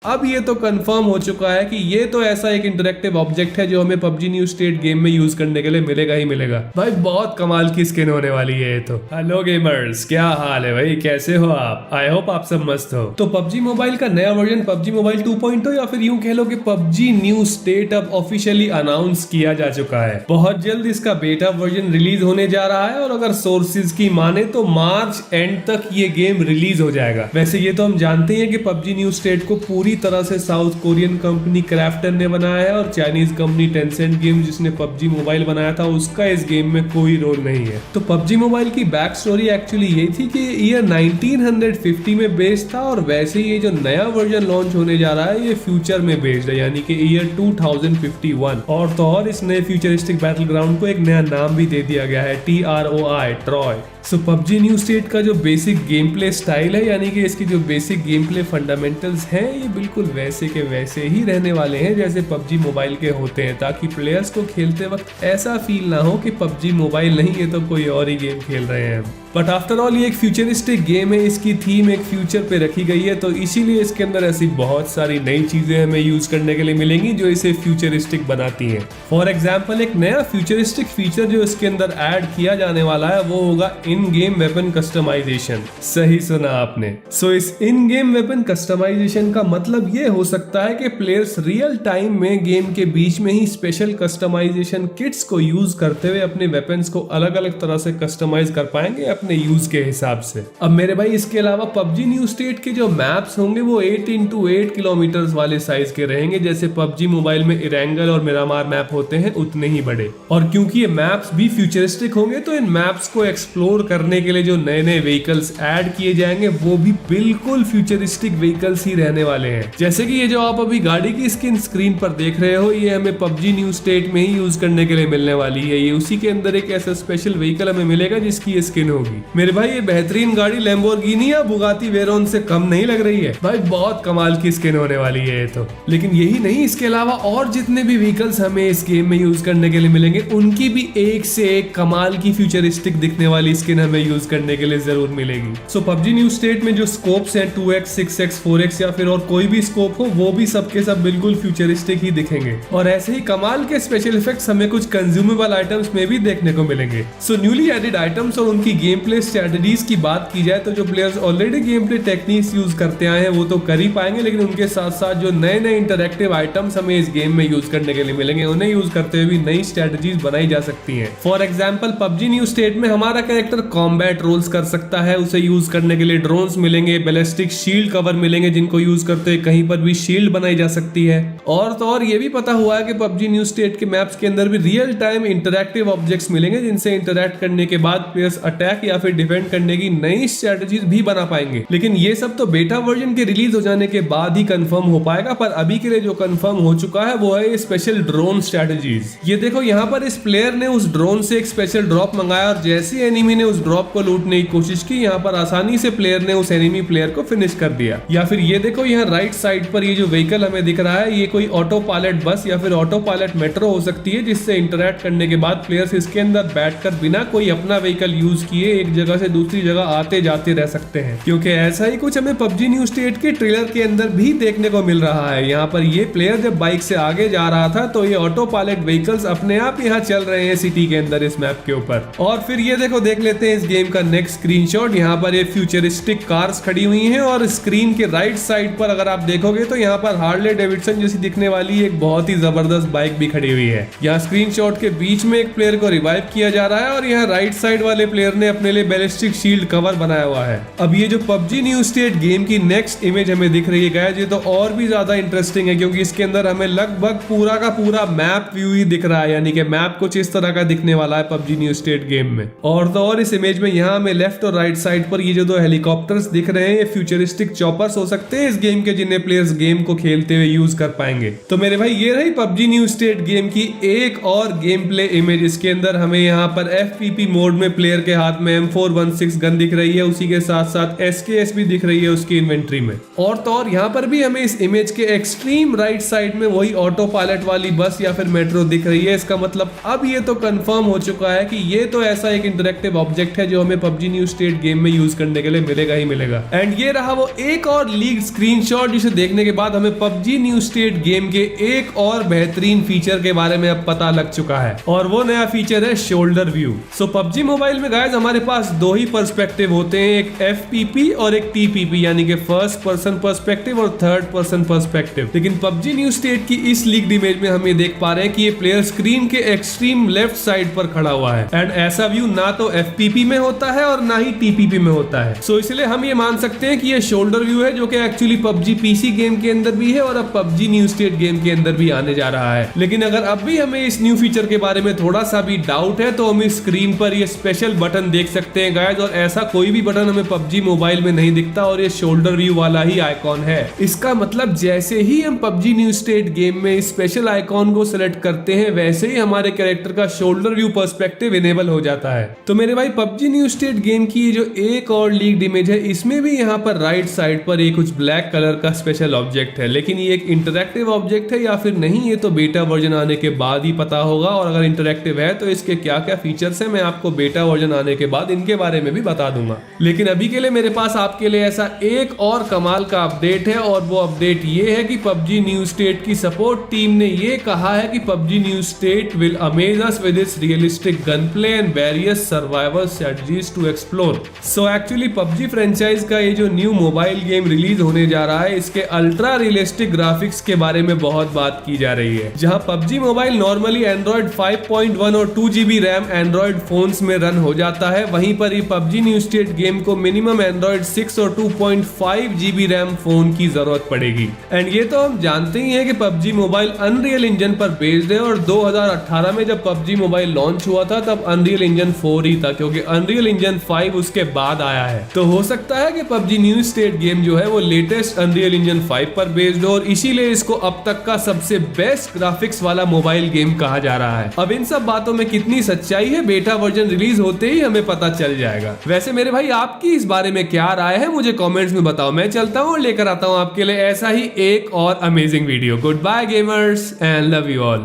अब ये तो कंफर्म हो चुका है कि ये तो ऐसा एक इंटरेक्टिव ऑब्जेक्ट है जो हमें पबजी न्यू स्टेट गेम में यूज करने के लिए मिलेगा ही मिलेगा। भाई बहुत कमाल की स्किन होने वाली है ये तो। हेलो गेमर्स, क्या हाल है भाई, कैसे हो आप? आई होप आप सब मस्त हो। तो पबजी मोबाइल का नया वर्जन पबजी मोबाइल 2.0 या फिर यूं कह लो कि पबजी न्यू स्टेट अब ऑफिशियली अनाउंस किया जा चुका है। बहुत जल्द इसका बेटा वर्जन रिलीज होने जा रहा है और अगर सोर्सेज की माने तो मार्च एंड तक ये गेम रिलीज हो जाएगा। वैसे ये तो हम जानते हैं कि पबजी न्यू स्टेट को पूरी तरह से साउथ कोरियन कंपनी क्राफ्टन ने बनाया है और चाइनीज कंपनी टेंसेंट गेम जिसने पबजी मोबाइल बनाया था उसका इस गेम में कोई रोल नहीं है। तो पबजी मोबाइल की बैक स्टोरी एक्चुअली ये थी कि ईयर 1950 में बेस्ड था और वैसे ये जो नया वर्जन लॉन्च होने जा रहा है ये फ्यूचर में बेस्ड है, यानी कि ईयर 2051। और तो और इस नए फ्यूचरिस्टिक बैटल ग्राउंड को एक नया नाम भी दे दिया गया है, TROI, ट्रॉय। सो पबजी न्यू स्टेट का जो बेसिक गेम प्ले स्टाइल है, यानी कि इसकी जो बेसिक गेम प्ले फंडामेंटल्स हैं, ये बिल्कुल वैसे के वैसे ही रहने वाले हैं जैसे पबजी मोबाइल के होते हैं, ताकि प्लेयर्स को खेलते वक्त ऐसा फील ना हो कि पबजी मोबाइल नहीं ये तो कोई और ही गेम खेल रहे हैं। बट आफ्टर ऑल ये एक फ्यूचरिस्टिक गेम है, इसकी थीम एक फ्यूचर पे रखी गई है, तो इसीलिए इसके अंदर ऐसी बहुत सारी नई चीजें हमें यूज करने के लिए मिलेंगी जो इसे फ्यूचरिस्टिक बनाती हैं। फॉर एग्जाम्पल एक नया फ्यूचरिस्टिक फीचर जो इसके अंदर ऐड किया जाने वाला है वो होगा इन गेम वेपन कस्टमाइजेशन। सही सुना आपने। सो इस इन गेम वेपन कस्टमाइजेशन का मतलब ये हो सकता है कि प्लेयर्स रियल टाइम में गेम के बीच में ही स्पेशल कस्टमाइजेशन किट्स को यूज करते हुए अपने वेपन्स को अलग अलग तरह से कस्टमाइज कर पाएंगे अपने यूज के हिसाब से। अब मेरे भाई इसके अलावा पबजी न्यू स्टेट के जो मैप्स होंगे वो 8x8 किलोमीटर वाले साइज के रहेंगे, जैसे पबजी मोबाइल में इरेंगल और मिरामार मैप होते हैं उतने ही बड़े। और क्योंकि ये मैप्स भी फ्यूचरिस्टिक होंगे तो इन मैप्स को एक्सप्लोर करने के लिए जो नए नए व्हीकल्स ऐड किए जाएंगे वो भी बिल्कुल फ्यूचरिस्टिक व्हीकल्स ही रहने वाले हैं। जैसे कि ये जो आप अभी गाड़ी की स्किन स्क्रीन पर देख रहे हो, ये हमें पबजी न्यू स्टेट में ही यूज करने के लिए मिलने वाली है। ये उसी के अंदर एक ऐसा स्पेशल व्हीकल हमें मिलेगा जिसकी ये स्किन होगी। मेरे भाई ये बेहतरीन गाड़ी लैम्बोर्गिनी या बुगाटी वेरोन से कम नहीं लग रही है। भाई बहुत कमाल की स्किन होने वाली है ये तो। लेकिन यही नहीं, इसके अलावा और जितने भी व्हीकल्स हमें इस गेम में यूज करने के लिए मिलेंगे उनकी भी एक से एक कमाल की फ्यूचरिस्टिक दिखने वाली स्किन हमें यूज करने के लिए जरूर मिलेगी। सो पबजी न्यू स्टेट में जो स्कोप्स हैं 2x, 6x, 4x या फिर और कोई भी स्कोप हो वो भी सबके सब बिल्कुल फ्यूचरिस्टिक ही दिखेंगे। और ऐसे ही कमाल के स्पेशल इफेक्ट्स हमें कुछ कंज्यूमेबल आइटम्स में भी देखने को मिलेंगे। सो न्यूली एडेड आइटम्स और उनकी गेम प्ले स्ट्रेटजीज की बात की जाए तो जो players already game play techniques use करते आए हैं वो तो कर ही पाएंगे, लेकिन उनके साथ साथ जो नए नए इंटरैक्टिव आइटम्स हमें इस गेम में यूज करने के लिए मिलेंगे उन्हें यूज करते हुए भी नई स्ट्रेटजीज बनाई जा सकती हैं। For example PUBG new state में हमारा कैरेक्टर कॉम्बैट रोल्स कर सकता है, उसे यूज करने के लिए ड्रोन्स मिलेंगे, बैलिस्टिक शील्ड कवर मिलेंगे जिनको यूज करते हुए कहीं पर भी शील्ड बनाई जा सकती है। और तो और ये भी पता हुआ है कि पबजी न्यू स्टेट के मैप्स के अंदर भी रियल टाइम इंटरैक्टिव ऑब्जेक्ट्स मिलेंगे जिनसे इंटरैक्ट करने के बाद प्लेयर्स अटैक या फिर डिफेंड करने की नई स्ट्रेटजीज भी बना पाएंगे। लेकिन ये सब तो बेटा वर्जन के रिलीज हो जाने के बाद ही कंफर्म हो पाएगा, पर अभी के लिए जो कंफर्म हो चुका है वो है स्पेशल ड्रोन स्ट्रेटजीज। ये देखो यहाँ पर इस प्लेयर ने उस ड्रोन से एक स्पेशल ड्रॉप मंगाया और जैसे एनिमी ने उस ड्रॉप को लूटने की कोशिश की, यहाँ पर आसानी से प्लेयर ने उस एनिमी प्लेयर को फिनिश कर दिया। या फिर ये देखो यहाँ राइट साइड पर ये जो व्हीकल हमें दिख रहा है ये कोई ऑटो पायलट बस या फिर ऑटो पायलट मेट्रो हो सकती है, जिससे इंटरैक्ट करने के बाद प्लेयर्स इसके अंदर बैठकर बिना कोई अपना व्हीकल यूज किए एक जगह से दूसरी जगह आते जाते रह सकते हैं। क्योंकि ऐसा ही कुछ हमें पबजी न्यू स्टेट के ट्रेलर के अंदर भी देखने को मिल रहा है। यहाँ पर ये प्लेयर जब बाइक से आगे जा रहा था तो ये ऑटो पायलट व्हीकल्स अपने आप यहाँ चल रहे हैं सिटी के अंदर इस मैप के ऊपर। और फिर ये देखो देख लेते हैं इस गेम का नेक्स्ट स्क्रीनशॉट। यहाँ पर ये फ्यूचरिस्टिक कार्स खड़ी हुई हैं और स्क्रीन के राइट साइड पर अगर आप देखोगे तो यहाँ पर हार्ले डेविडसन जैसी दिखने वाली एक बहुत ही जबरदस्त बाइक भी खड़ी हुई है। यहाँ स्क्रीनशॉट के बीच में एक प्लेयर को रिवाइव किया जा रहा है और यहाँ राइट साइड वाले प्लेयर ने अपने लिए बैलिस्टिक शील्ड कवर बनाया हुआ है। अब ये जो पबजी न्यू स्टेट गेम की नेक्स्ट इमेज हमें दिख रही है गाइस, ये तो और भी ज्यादा इंटरेस्टिंग है क्योंकि इसके अंदर हमें लगभग पूरा का पूरा मैप व्यू ही दिख रहा है, यानी कि मैप कुछ इस तरह का दिखने वाला है पबजी न्यू स्टेट गेम में। और तो और इस इमेज में यहाँ हमें लेफ्ट और राइट साइड पर ये जो दो हेलीकॉप्टर्स दिख रहे हैं ये फ्यूचरिस्टिक चॉपर्स हो सकते हैं इस गेम के, जिन्हें प्लेयर्स गेम को खेलते हुए यूज कर पाएंगे। तो मेरे भाई ये रही पबजी न्यू स्टेट गेम की एक और गेम प्ले इमेज। इसके अंदर हमें यहाँ पर FPP मोड में प्लेयर के हाथ में M416 गन दिख रही है, उसी के साथ साथ SKS भी दिख रही है उसकी इन्वेंट्री में। और तो और यहाँ पर भी हमें इस इमेज के एक्सट्रीम राइट साइड में वही ऑटो पायलट वाली बस या फिर मेट्रो दिख रही है। इसका मतलब अब ये तो कंफर्म हो चुका है कि ये तो ऐसा एक इंटरेक्टिव ऑब्जेक्ट ऑब्जेक्ट है जो हमें पबजी न्यू स्टेट गेम में यूज करने के लिए मिलेगा ही मिलेगा। एंड ये रहा वो एक और लीक स्क्रीनशॉट जिसे देखने के बाद हमें पबजी न्यू स्टेट गेम के एक और बेहतरीन फीचर के बारे में अब पता लग चुका है, और वो नया फीचर है शोल्डर व्यू। सो पबजी मोबाइल में गाइस हमारे पास दो ही पर्सपेक्टिव होते हैं, एक FPP और एक TPP, यानी कि फर्स्ट पर्सन पर्सपेक्टिव और थर्ड पर्सन पर्सपेक्टिव। लेकिन पबजी न्यू स्टेट की इस लीक्ड इमेज में हम ये देख पा रहे हैं कि ये प्लेयर स्क्रीन के एक्सट्रीम लेफ्ट साइड पर खड़ा हुआ है। एंड ऐसा व्यू ना तो FPP में होता है और ना ही TPP में होता है। सो इसलिए हम ये मान सकते हैं कि ये शोल्डर व्यू है, जो कि एक्चुअली पबजी PC गेम के अंदर भी है और अब पबजी न्यू स्टेट गेम के अंदर भी आने जा रहा है। लेकिन अगर अब भी हमें इस न्यू फीचर के बारे में थोड़ा सा भी डाउट है तो हम इस स्क्रीन पर ये स्पेशल बटन देख सकते हैं गाइस, और ऐसा कोई भी बटन हमें पबजी मोबाइल में नहीं दिखता और ये शोल्डर व्यू वाला ही आइकॉन है। इसका मतलब जैसे ही हम पबजी न्यू स्टेट गेम में इस स्पेशल आइकॉन को सिलेक्ट करते हैं वैसे ही हमारे कैरेक्टर का शोल्डर व्यू पर्सपेक्टिव इनेबल हो जाता है। तो मेरे भाई पबजी न्यू स्टेट गेम की ये जो एक और लीक्ड इमेज है इसमें भी यहाँ पर राइट साइड पर एक कुछ ब्लैक कलर का स्पेशल ऑब्जेक्ट है, लेकिन ये एक इंटरैक्टिव ऑब्जेक्ट है या फिर नहीं ये तो बेटा वर्जन आने के बाद ही पता होगा। और अगर इंटरैक्टिव है तो इसके क्या क्या फीचर्स है मैं आपको बेटा वर्जन आने के बाद इनके बारे में भी बता दूंगा। लेकिन अभी के लिए मेरे पास आपके लिए ऐसा एक और कमाल का अपडेट है, और वो अपडेट ये है कि पबजी न्यू स्टेट की सपोर्ट टीम ने ये कहा है कि PUBG new state will amaze us with its realistic gun play and various survival strategies to explore. So actually PUBG franchise का ये जो न्यू मोबाइल गेम रिलीज होने जा रहा है इसके अल्ट्रा रियलिस्टिक ग्राफिक्स के बारे में बहुत बात की जा रही है। जहां पबजी मोबाइल नॉर्मली एंड्रॉइड 5.1 और 2GB रैम एंड्रॉइड फोन्स में रन हो जाता है, वहीं पर ही पबजी न्यू स्टेट गेम को मिनिमम एंड्रॉइड 6 और 2.5GB रैम फोन की जरूरत पड़ेगी। एंड ये तो हम जानते ही हैं कि पबजी मोबाइल अनरियल इंजन पर बेस्ड है, और 2018 में जब पबजी मोबाइल लॉन्च हुआ था तब अनरियल इंजन 4 ही था, क्योंकि अनरियल इंजन 5 उसके बाद आया है। तो हो सकता है कि पबजी न्यू स्टेट गेम जो है वो लेटेस्ट अनरियल इंजन 5 पर बेस्ड हो, और इसीलिए इसको अब तक का सबसे बेस्ट ग्राफिक्स वाला मोबाइल गेम कहा जा रहा है। अब इन सब बातों में कितनी सच्चाई है बेटा वर्जन रिलीज होते ही हमें पता चल जाएगा। वैसे मेरे भाई आपकी इस बारे में क्या राय है मुझे कमेंट्स में बताओ। मैं चलता हूँ और लेकर आता हूँ आपके लिए ऐसा ही एक और amazing video. Good bye gamers and love you all.